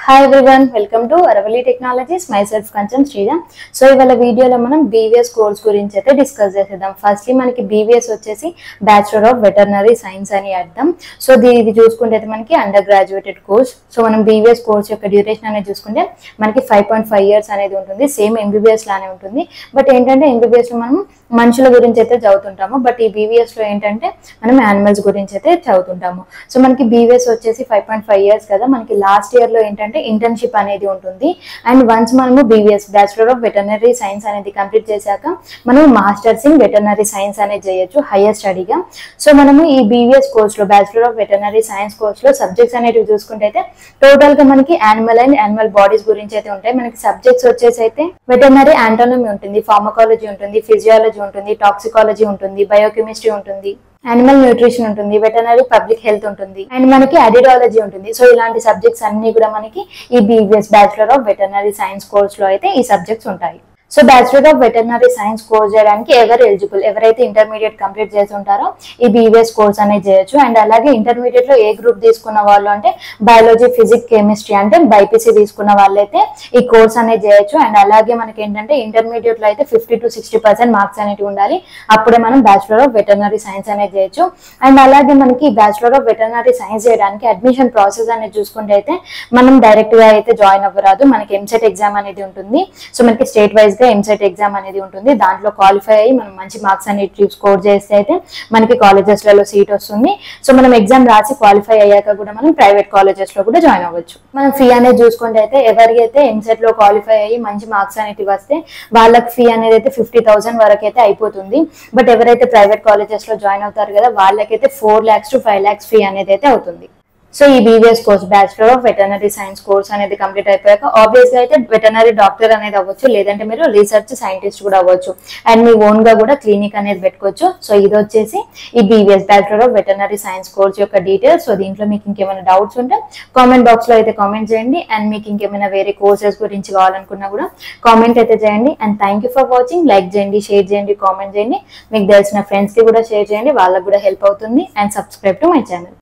Hi everyone, welcome to Aravali Technologies. Myself Kanchan Sridham. So ఇవాళ వీడియోలో మనం BVS course గురించి అయితే డిస్కస్ చేద్దాం. ఫస్ట్లీ మనకి BVS వచ్చేసి బ్యాచిలర్ ఆఫ్ వెటర్నరీ సైన్స్ అని అర్థం. సో ఇది చూసుకుంటే మనకి అండర్ గ్రాడ్యుయేటెడ్ కోర్స్. సో మనం BVS కోర్స్ యొక్క డ్యూరేషన్ అనేది చూసుకుంటే మనకి 5.5 years అనేది ఉంటుంది. సేమ్ MBBS లానే ఉంటుంది. బట్ ఏంటంటే MBBS లో మనం మనుషుల గురించి అయితే చదువుతుంటాము. బట్ ఈ BVS లో ఏంటంటే మనం యానిమల్స్ గురించి అయితే చదువుతుంటాము. సో మనకి BVS వచ్చేసి 5.5 years కదా. మనకి లాస్ట్ ఇయర్ లో ఏంటంటే ఇంటర్న్షిప్ అనేది ఉంటుంది. అండ్ వన్స్ మనము BVS bachelor of veterinary science అనేది కంప్లీట్ చేశాక మనం మాస్టర్స్ ఇన్ వెటర్నరీ సైన్స్ అనేది చేయొచ్చు హైయర్ స్టడీగా. సో మనము ఈ BVS కోర్స్ లో bachelor of veterinary science course లో సబ్జెక్ట్స్ అనేవి చూసుకుంటే అయితే టోటల్ గా మనకి యానిమల్ అండ్ యానిమల్ బాడీస్ గురించి అయితే ఉంటాయి. మనకి సబ్జెక్ట్స్ వచ్చేసి అయితే వెటర్నరీ ఆంటోనమీ ఉంటుంది, ఫార్మకాలజీ ఉంటుంది, ఫిజియాలజీ ఉంటుంది, టాక్సికాలజీ ఉంటుంది, బయోకెమిస్ట్రీ ఉంటుంది, యానిమల్ న్యూట్రిషన్ ఉంటుంది, వెటర్నరీ పబ్లిక్ హెల్త్ ఉంటుంది, అండ్ మనకి అడిడాలజీ ఉంటుంది. సో ఇలాంటి సబ్జెక్ట్స్ అన్ని కూడా మనకి ఈ BVS bachelor of veterinary science course లో అయితే ఈ సబ్జెక్ట్స్ ఉంటాయి. So bachelor of veterinary science course చేయడానికి ఎవరు ఎలిజిబుల్, ఎవరైతే ఇంటర్మీడియట్ కంప్లీట్ చేసి ఉంటారో ఈ BVS కోర్స్ అనేది చేయొచ్చు. అండ్ అలాగే ఇంటర్మీడియట్ లో ఏ గ్రూప్ తీసుకున్న వాళ్ళు అంటే బయాలజీ, ఫిజిక్స్, కెమిస్ట్రీ అంటే బైపీసీ తీసుకున్న వాళ్ళైతే ఈ కోర్స్ అనేది చేయొచ్చు. అండ్ అలాగే మనకి ఏంటంటే ఇంటర్మీడియట్ లో అయితే 50 to 60% మార్క్స్ అనేవి ఉండాలి. అప్పుడే మనం బ్యాచిలర్ ఆఫ్ వెటర్నరీ సైన్స్ అనేది చేయొచ్చు. అండ్ అలాగే మనకి బ్యాచిలర్ ఆఫ్ వెటర్నరీ సైన్స్ చేయడానికి అడ్మిషన్ ప్రాసెస్ అనేది చూసుకుంటే అయితే మనం డైరెక్ట్ గా అయితే జాయిన్ అవ్వరాదు. మనకి ఎంసెట్ ఎగ్జామ్ అనేది ఉంటుంది. సో మనకి స్టేట్ వైజ్ గా ఎంసెట్ ఎగ్జామ్ అనేది ఉంటుంది. దాంట్లో క్వాలిఫై అయ్యి మనం మంచి మార్క్స్ అనేది స్కోర్ చేస్తే అయితే మనకి కాలేజెస్ లలో సీట్ వస్తుంది. సో మనం ఎగ్జామ్ రాసి క్వాలిఫై అయ్యాక కూడా మనం ప్రైవేట్ కాలేజెస్ లో కూడా జాయిన్ అవ్వచ్చు. మనం ఫీ అనేది చూసుకుంటే అయితే ఎవరికైతే ఎంసెట్ లో క్వాలిఫై అయ్యి మంచి మార్క్స్ అనేవి వస్తే వాళ్ళకి ఫీ అనేది అయితే 50,000 వరకు అయితే అయిపోతుంది. బట్ ఎవరైతే ప్రైవేట్ కాలేజెస్ లో జాయిన్ అవుతారు కదా వాళ్ళకైతే 4 lakhs to 5 lakhs ఫీ అనేది అయితే అవుతుంది. సో ఈ BVS course bachelor of veterinary science course అనేది కంప్లీట్ అయిపోయాక ఆబ్వియస్ గా అయితే వెటర్నరీ డాక్టర్ అనేది అవ్వచ్చు, లేదంటే మీరు రీసెర్చ్ సైంటిస్ట్ కూడా అవ్వచ్చు. అండ్ మీ ఓన్ గా కూడా క్లినిక్ అనేది పెట్టుకోవచ్చు. సో ఇది వచ్చేసి ఈ BVS bachelor of veterinary science course యొక్క డీటెయిల్స్. సో దీంట్లో మీకు ఇంకేమైనా డౌట్స్ ఉంటే కామెంట్ బాక్స్ లో అయితే కామెంట్ చేయండి. అండ్ మీకు ఇంకేమైనా వేరే కోర్సెస్ గురించి కావాలనుకున్నా కూడా కామెంట్ అయితే చేయండి. And thank you for watching. Like చేయండి, షేర్ చేయండి, కామెంట్ చేయండి. మీకు తెలిసిన ఫ్రెండ్స్ కి కూడా షేర్ చేయండి, వాళ్ళకి కూడా హెల్ప్ అవుతుంది. And subscribe to my channel.